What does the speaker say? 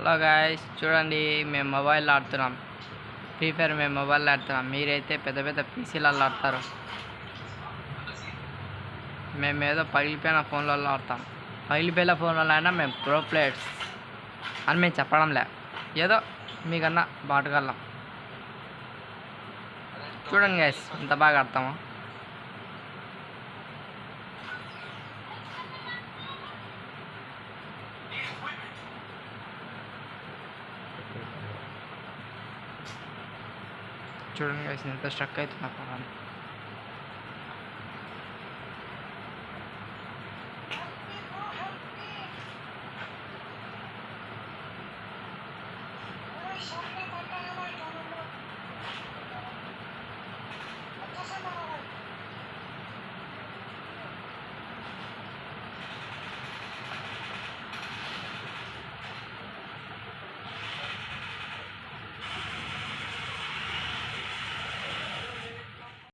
Hello guys, చూడండి మేము మొబైల్లో ఆడుతున్నాం. ఫ్రీ ఫైర్ మేము మొబైల్లో ఆడుతున్నాం. మీరైతే పెద్ద పెద్ద పీసీలలో ఆడతారు. మేము ఏదో పగిలిపోయిన ఫోన్లలో ఆడతాం. పగిలిపోయిన ఫోన్లలో అయినా మేము ప్రో ప్లేయర్స్ అని మేము చెప్పడంలే, ఏదో మీకన్నా బాటగలం. చూడండి గాయ్స్ ఎంత బాగా ఆడతామో. చూడండి గాయ్స్ ఎంత స్ట్రక్ అవుతున్నా.